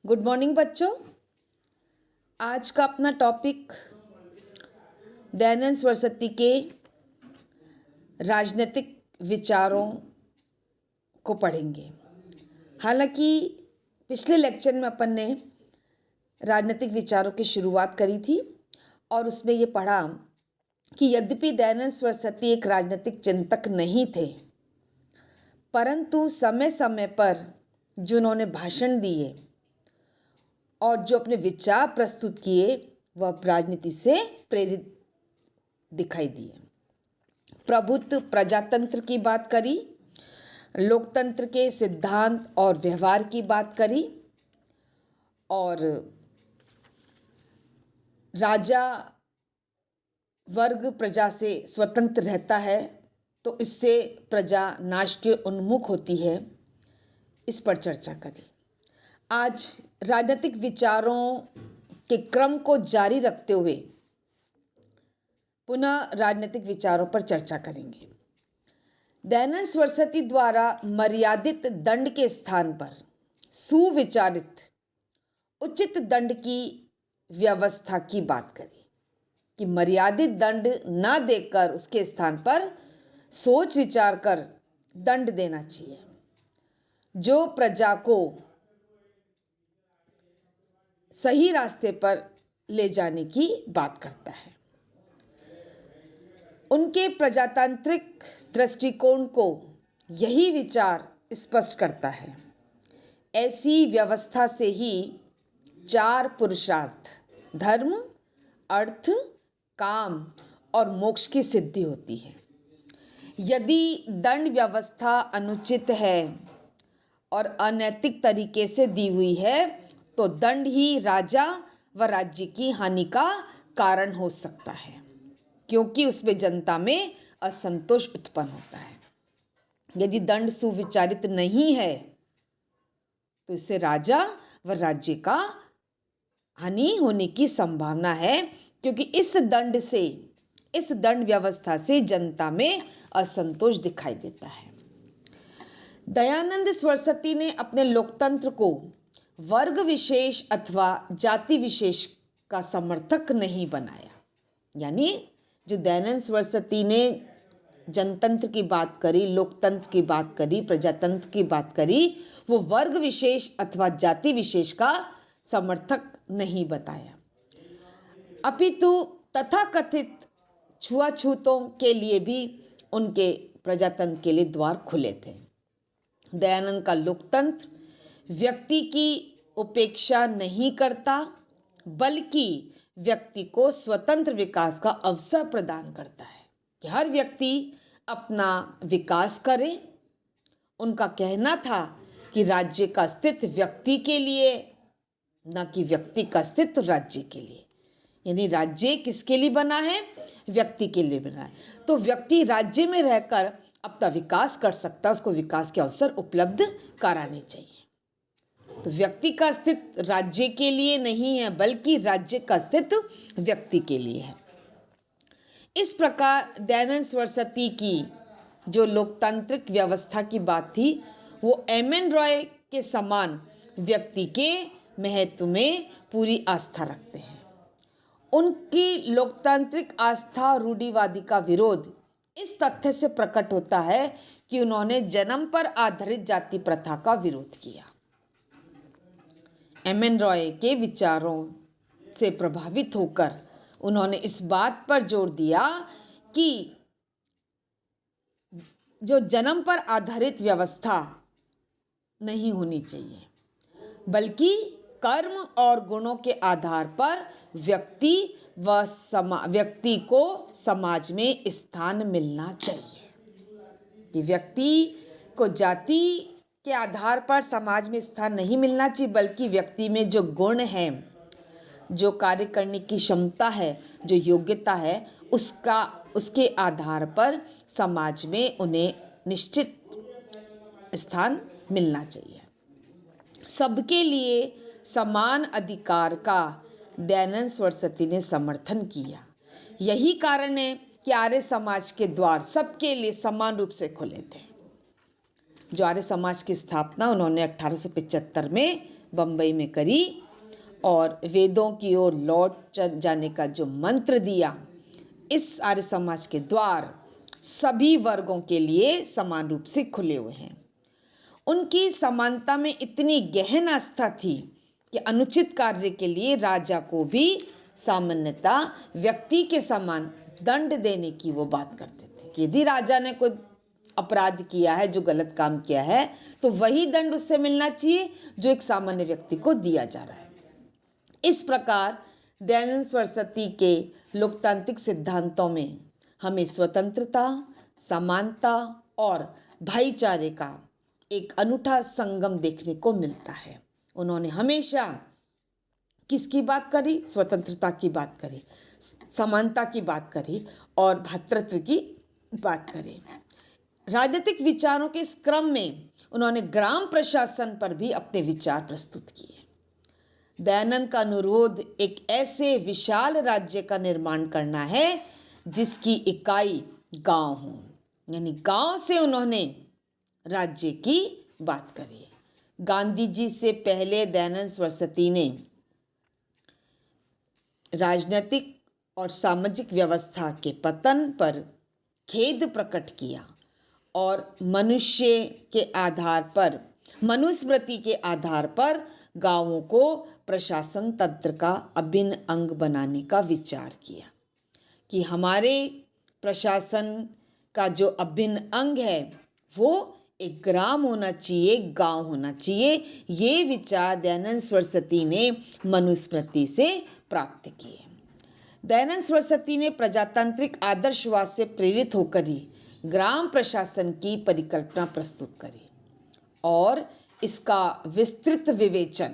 Good morning बच्चों। आज का अपना टॉपिक दयानंद सरस्वती के राजनीतिक विचारों को पढ़ेंगे। हालांकि पिछले लेक्चर में अपन ने राजनीतिक विचारों की शुरुआत करी थी और उसमें ये पढ़ा कि यद्यपि दयानंद सरस्वती एक राजनीतिक चिंतक नहीं थे, परंतु समय समय पर जो उन्होंने भाषण दिए और जो अपने विचार प्रस्तुत किए वह राजनीति से प्रेरित दिखाई दिए। प्रभुत्व प्रजातंत्र की बात करी, लोकतंत्र के सिद्धांत और व्यवहार की बात करी और राजा वर्ग प्रजा से स्वतंत्र रहता है तो इससे प्रजा नाश के उन्मुख होती है, इस पर चर्चा करी। आज राजनीतिक विचारों के क्रम को जारी रखते हुए पुनः राजनीतिक विचारों पर चर्चा करेंगे। दयानंद सरस्वती द्वारा मर्यादित दंड के स्थान पर सुविचारित उचित दंड की व्यवस्था की बात करी कि मर्यादित दंड ना देकर उसके स्थान पर सोच विचार कर दंड देना चाहिए, जो प्रजा को सही रास्ते पर ले जाने की बात करता है। उनके प्रजातांत्रिक दृष्टिकोण को यही विचार स्पष्ट करता है। ऐसी व्यवस्था से ही चार पुरुषार्थ धर्म, अर्थ, काम और मोक्ष की सिद्धि होती है। यदि दंड व्यवस्था अनुचित है और अनैतिक तरीके से दी हुई है तो दंड ही राजा व राज्य की हानि का कारण हो सकता है, क्योंकि उसमें जनता में असंतोष उत्पन्न होता है। यदि दंड सुविचारित नहीं है तो इससे राजा व राज्य का हानि होने की संभावना है, क्योंकि इस दंड व्यवस्था से जनता में असंतोष दिखाई देता है। दयानंद सरस्वती ने अपने लोकतंत्र को वर्ग विशेष अथवा जाति विशेष का समर्थक नहीं बनाया। यानी जो दयानंद सरस्वती ने जनतंत्र की बात करी, लोकतंत्र की बात करी, प्रजातंत्र की बात करी, वो वर्ग विशेष अथवा जाति विशेष का समर्थक नहीं बताया, अपितु तथाकथित छुआछूतों के लिए भी उनके प्रजातंत्र के लिए द्वार खुले थे। दयानंद का लोकतंत्र व्यक्ति की उपेक्षा नहीं करता, बल्कि व्यक्ति को स्वतंत्र विकास का अवसर प्रदान करता है कि हर व्यक्ति अपना विकास करे। उनका कहना था कि राज्य का अस्तित्व व्यक्ति के लिए, न कि व्यक्ति का अस्तित्व राज्य के लिए। यानी राज्य किसके लिए बना है? व्यक्ति के लिए बना है। तो व्यक्ति राज्य में रहकर अपना विकास कर सकता है, उसको विकास के अवसर उपलब्ध कराने चाहिए। तो व्यक्ति का अस्तित्व राज्य के लिए नहीं है, बल्कि राज्य का अस्तित्व व्यक्ति के लिए है। इस प्रकार दयानंद सरस्वती की जो लोकतांत्रिक व्यवस्था की बात थी, वो एम.एन. रॉय के समान व्यक्ति के महत्व में पूरी आस्था रखते हैं। उनकी लोकतांत्रिक आस्था रूढ़िवादी का विरोध इस तथ्य से प्रकट होता है कि उन्होंने जन्म पर आधारित जाति प्रथा का विरोध किया। एम.एन. रॉय के विचारों से प्रभावित होकर उन्होंने इस बात पर जोर दिया कि जो जन्म पर आधारित व्यवस्था नहीं होनी चाहिए, बल्कि कर्म और गुणों के आधार पर व्यक्ति को समाज में स्थान मिलना चाहिए। कि व्यक्ति को जाति के आधार पर समाज में स्थान नहीं मिलना चाहिए, बल्कि व्यक्ति में जो गुण हैं, जो कार्य करने की क्षमता है, जो योग्यता है, उसके आधार पर समाज में उन्हें निश्चित स्थान मिलना चाहिए। सबके लिए समान अधिकार का दयानंद सरस्वती ने समर्थन किया। यही कारण है कि आर्य समाज के द्वार सबके लिए समान रूप से खुले थे। जो आर्य समाज की स्थापना उन्होंने 1875 में बम्बई में करी और वेदों की ओर लौट जाने का जो मंत्र दिया, इस आर्य समाज के द्वार सभी वर्गों के लिए समान रूप से खुले हुए हैं। उनकी समानता में इतनी गहन आस्था थी कि अनुचित कार्य के लिए राजा को भी सामान्यतः व्यक्ति के समान दंड देने की वो बात करते थे कि यदि राजा ने कोई अपराध किया है, जो गलत काम किया है, तो वही दंड उससे मिलना चाहिए जो एक सामान्य व्यक्ति को दिया जा रहा है। इस प्रकार दयानंद सरस्वती के लोकतांत्रिक सिद्धांतों में हमें स्वतंत्रता, समानता और भाईचारे का एक अनूठा संगम देखने को मिलता है। उन्होंने हमेशा किसकी बात करी? स्वतंत्रता की बात करी, समानता की बात करी और भ्रातृत्व की बात करी। राजनीतिक विचारों के इस क्रम में उन्होंने ग्राम प्रशासन पर भी अपने विचार प्रस्तुत किए। दयानंद का अनुरोध एक ऐसे विशाल राज्य का निर्माण करना है जिसकी इकाई गांव हो, यानी गांव से उन्होंने राज्य की बात करी। गांधी जी से पहले दयानंद सरस्वती ने राजनीतिक और सामाजिक व्यवस्था के पतन पर खेद प्रकट किया और मनुष्य के आधार पर, मनुस्मृति के आधार पर गांवों को प्रशासन तंत्र का अभिन्न अंग बनाने का विचार किया कि हमारे प्रशासन का जो अभिन्न अंग है वो एक ग्राम होना चाहिए, गांव होना चाहिए। ये विचार दयानंद सरस्वती ने मनुस्मृति से प्राप्त किए। दयानंद सरस्वती ने प्रजातांत्रिक आदर्शवाद से प्रेरित होकर ही ग्राम प्रशासन की परिकल्पना प्रस्तुत करी और इसका विस्तृत विवेचन,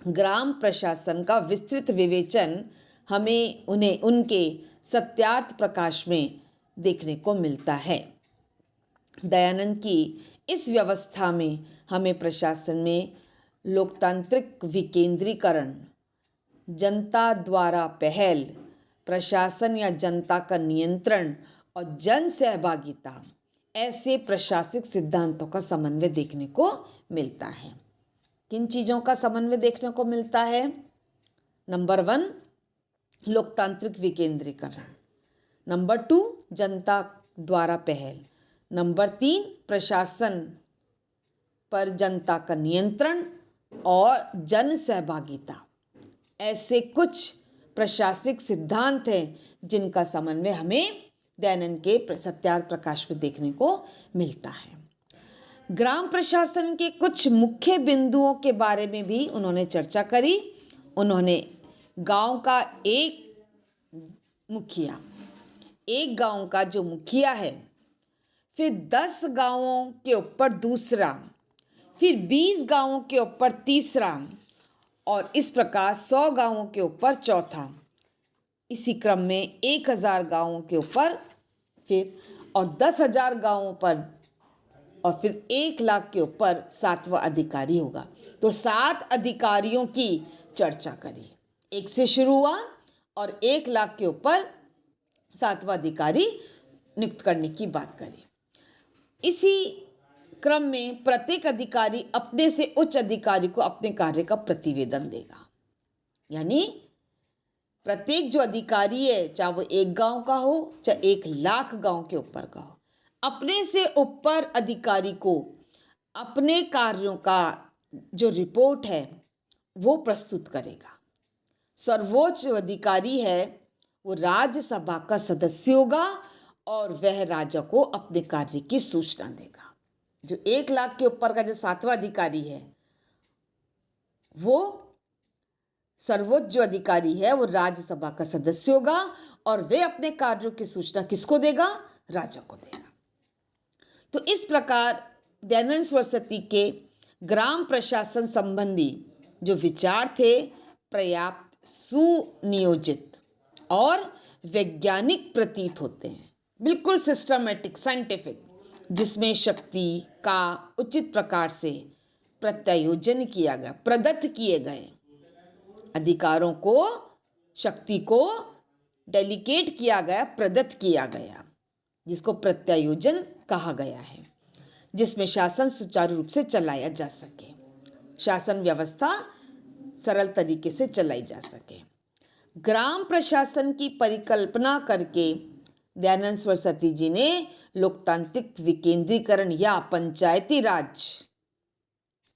ग्राम प्रशासन का विस्तृत विवेचन हमें उनके सत्यार्थ प्रकाश में देखने को मिलता है। दयानंद की इस व्यवस्था में हमें प्रशासन में लोकतांत्रिक विकेंद्रीकरण, जनता द्वारा पहल, प्रशासन या जनता का नियंत्रण और जन सहभागिता, ऐसे प्रशासनिक सिद्धांतों का समन्वय देखने को मिलता है। किन चीज़ों का समन्वय देखने को मिलता है? नंबर 1 लोकतांत्रिक विकेंद्रीकरण, नंबर 2 जनता द्वारा पहल, नंबर 3 प्रशासन पर जनता का नियंत्रण और जन सहभागिता। ऐसे कुछ प्रशासनिक सिद्धांत हैं जिनका समन्वय हमें दयानंद के सत्यार्थ प्रकाश में देखने को मिलता है। ग्राम प्रशासन के कुछ मुख्य बिंदुओं के बारे में भी उन्होंने चर्चा करी। उन्होंने गांव का एक मुखिया, एक गांव का जो मुखिया है, फिर 10 गांवों के ऊपर दूसरा, फिर 20 गांवों के ऊपर तीसरा और इस प्रकार 100 गांवों के ऊपर चौथा, इसी क्रम में 1000 गांवों के ऊपर फिर और 10,000 गांवों पर और फिर 1 लाख के ऊपर 7वां अधिकारी होगा। तो 7 अधिकारियों की चर्चा करी। 1 से शुरू हुआ और 1 लाख के ऊपर 7वां अधिकारी नियुक्त करने की बात करी। इसी क्रम में प्रत्येक अधिकारी अपने से उच्च अधिकारी को अपने कार्य का प्रतिवेदन देगा। यानी प्रत्येक जो अधिकारी है, चाहे वो 1 गांव का हो चाहे 1 लाख गांव के ऊपर का हो, अपने से ऊपर अधिकारी को अपने कार्यों का जो रिपोर्ट है वो प्रस्तुत करेगा। सर्वोच्च अधिकारी है वो राज्यसभा का सदस्य होगा और वह राजा को अपने कार्य की सूचना देगा। जो 1 लाख के ऊपर का जो 7वां अधिकारी है, वो सर्वोच्च जो अधिकारी है वो राज्यसभा का सदस्य होगा और वे अपने कार्यों की सूचना किसको देगा? राजा को देगा। तो इस प्रकार दयानंद सरस्वती के ग्राम प्रशासन संबंधी जो विचार थे पर्याप्त सुनियोजित और वैज्ञानिक प्रतीत होते हैं, बिल्कुल सिस्टमेटिक, साइंटिफिक, जिसमें शक्ति का उचित प्रकार से प्रत्यायोजन किया गया, प्रदत्त किए गए अधिकारों को, शक्ति को डेलीकेट किया गया, प्रदत्त किया गया, जिसको प्रत्यायोजन कहा गया है, जिसमें शासन सुचारू रूप से चलाया जा सके। शासन व्यवस्था सरल तरीके से चलाई जा सके। ग्राम प्रशासन की परिकल्पना करके दयानंद सरस्वती जी ने लोकतांत्रिक विकेंद्रीकरण या पंचायती राज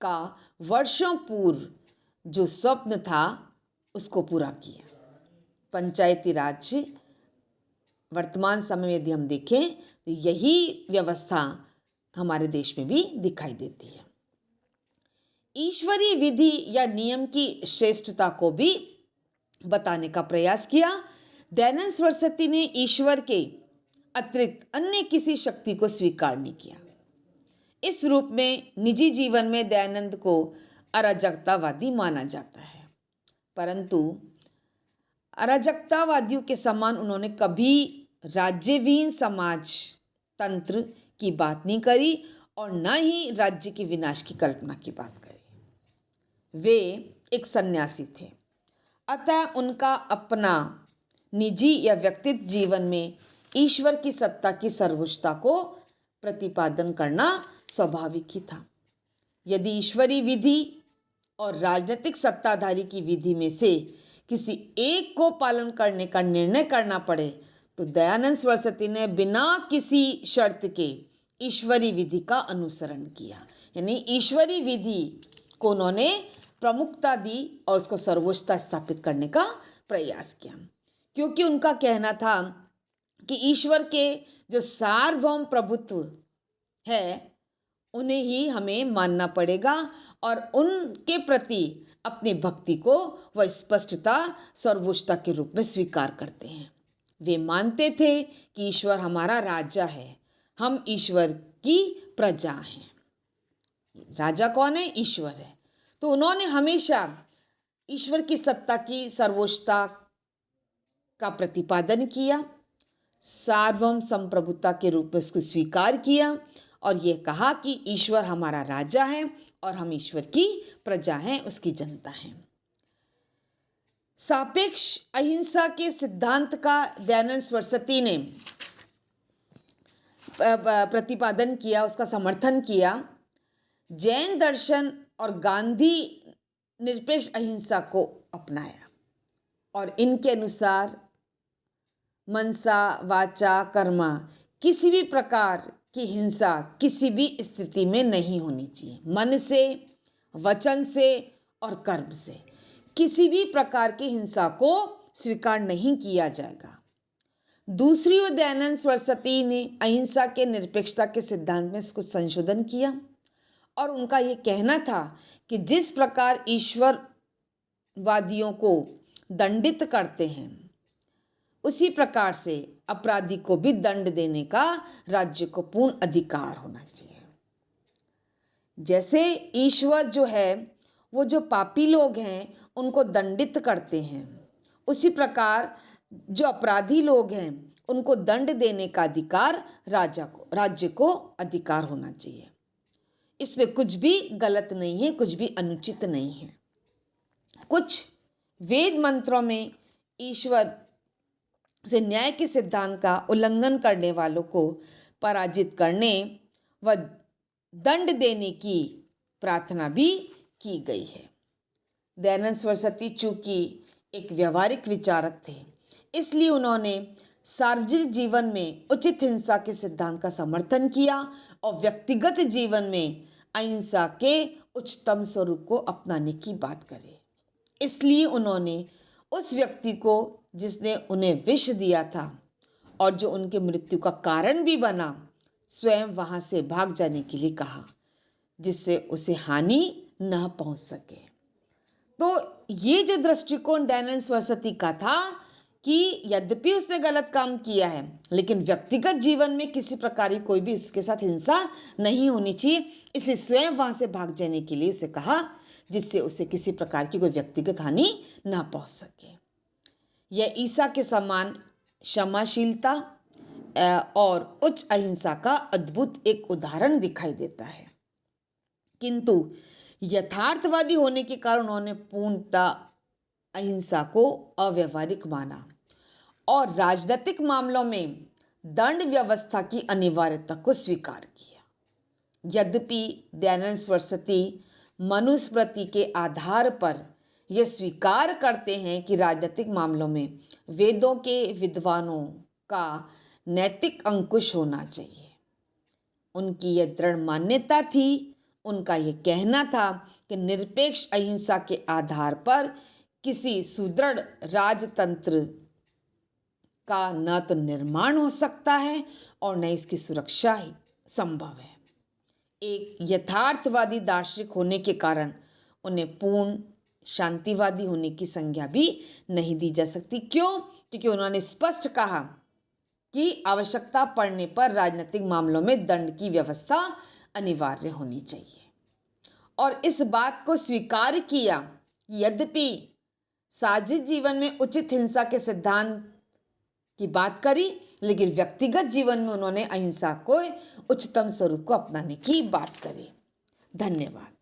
का वर्षों पूर्व जो स्वप्न था उसको पूरा किया। पंचायती राज वर्तमान समय में यदि हम देखें तो यही व्यवस्था हमारे देश में भी दिखाई देती है। ईश्वरीय विधि या नियम की श्रेष्ठता को भी बताने का प्रयास किया। दयानंद सरस्वती ने ईश्वर के अतिरिक्त अन्य किसी शक्ति को स्वीकार नहीं किया। इस रूप में निजी जीवन में दयानंद को अराजकतावादी माना जाता है, परंतु अराजकतावादियों के समान उन्होंने कभी राज्यविहीन समाज तंत्र की बात नहीं करी और न ही राज्य के विनाश की कल्पना की बात करी। वे एक सन्यासी थे, अतः उनका अपना निजी या व्यक्तिगत जीवन में ईश्वर की सत्ता की सर्वोच्चता को प्रतिपादन करना स्वाभाविक ही था। यदि ईश्वरीय विधि और राजनीतिक सत्ताधारी की विधि में से किसी एक को पालन करने का निर्णय करना पड़े तो दयानंद सरस्वती ने बिना किसी शर्त के ईश्वरीय विधि का अनुसरण किया, यानी ईश्वरीय विधि को उन्होंने प्रमुखता दी और उसको सर्वोच्चता स्थापित करने का प्रयास किया, क्योंकि उनका कहना था कि ईश्वर के जो सार्वभौम प्रभुत्व है उन्हें ही हमें मानना पड़ेगा और उनके प्रति अपनी भक्ति को वह स्पष्टता सर्वोच्चता के रूप में स्वीकार करते हैं। वे मानते थे कि ईश्वर हमारा राजा है, हम ईश्वर की प्रजा हैं। राजा कौन है? ईश्वर है। तो उन्होंने हमेशा ईश्वर की सत्ता की सर्वोच्चता का प्रतिपादन किया, सार्वभौम संप्रभुता के रूप में उसको स्वीकार किया और ये कहा कि ईश्वर हमारा राजा है और हम ईश्वर की प्रजा हैं, उसकी जनता हैं। सापेक्ष अहिंसा के सिद्धांत का दयानंद सरस्वती ने प्रतिपादन किया, उसका समर्थन किया। जैन दर्शन और गांधी निरपेक्ष अहिंसा को अपनाया और इनके अनुसार मनसा वाचा कर्मा किसी भी प्रकार की हिंसा किसी भी स्थिति में नहीं होनी चाहिए। मन से, वचन से और कर्म से किसी भी प्रकार की हिंसा को स्वीकार नहीं किया जाएगा। दूसरी ओर दयानंद सरस्वती ने अहिंसा के निरपेक्षता के सिद्धांत में कुछ संशोधन किया और उनका ये कहना था कि जिस प्रकार ईश्वरवादियों को दंडित करते हैं उसी प्रकार से अपराधी को भी दंड देने का राज्य को पूर्ण अधिकार होना चाहिए। जैसे ईश्वर जो है वो जो पापी लोग हैं उनको दंडित करते हैं, उसी प्रकार जो अपराधी लोग हैं उनको दंड देने का अधिकार राज्य को अधिकार होना चाहिए। इसमें कुछ भी गलत नहीं है, कुछ भी अनुचित नहीं है। कुछ वेद मंत्रों में ईश्वर से न्याय के सिद्धांत का उल्लंघन करने वालों को पराजित करने व दंड देने की प्रार्थना भी की गई है। दयानंद सरस्वती चूंकि एक व्यवहारिक विचारक थे, इसलिए उन्होंने सार्वजनिक जीवन में उचित हिंसा के सिद्धांत का समर्थन किया और व्यक्तिगत जीवन में अहिंसा के उच्चतम स्वरूप को अपनाने की बात करी। इसलिए उन्होंने उस व्यक्ति को जिसने उन्हें विष दिया था और जो उनके मृत्यु का कारण भी बना, स्वयं वहां से भाग जाने के लिए कहा, जिससे उसे हानि न पहुंच सके। तो ये जो दृष्टिकोण दयानंद सरस्वती का था कि यद्यपि उसने गलत काम किया है लेकिन व्यक्तिगत जीवन में किसी प्रकार की कोई भी उसके साथ हिंसा नहीं होनी चाहिए, इसलिए स्वयं वहां से भाग जाने के लिए उसे कहा, जिससे उसे किसी प्रकार की कोई व्यक्तिगत हानि न पहुंच सके। यह ईसा के समान क्षमाशीलता और उच्च अहिंसा का अद्भुत एक उदाहरण दिखाई देता है, किंतु यथार्थवादी होने के कारण उन्होंने पूर्णतः अहिंसा को अव्यवहारिक माना और राजनीतिक मामलों में दंड व्यवस्था की अनिवार्यता को स्वीकार किया। यद्यपि दयानंद सरस्वती मनुस्मृति के आधार पर यह स्वीकार करते हैं कि राजनीतिक मामलों में वेदों के विद्वानों का नैतिक अंकुश होना चाहिए। उनकी यह दृढ़ मान्यता थी, उनका यह कहना था कि निरपेक्ष अहिंसा के आधार पर किसी सुदृढ़ राजतंत्र का न तो निर्माण हो सकता है और न इसकी सुरक्षा ही संभव है। एक यथार्थवादी दार्शनिक होने के कारण उन्हें पूर्ण शांतिवादी होने की संज्ञा भी नहीं दी जा सकती। क्यों? क्योंकि उन्होंने स्पष्ट कहा कि आवश्यकता पड़ने पर राजनीतिक मामलों में दंड की व्यवस्था अनिवार्य होनी चाहिए और इस बात को स्वीकार किया कि यद्यपि सामाजिक जीवन में उचित हिंसा के सिद्धांत की बात करी, लेकिन व्यक्तिगत जीवन में उन्होंने अहिंसा को उच्चतम स्वरूप को अपनाने की बात करी। धन्यवाद।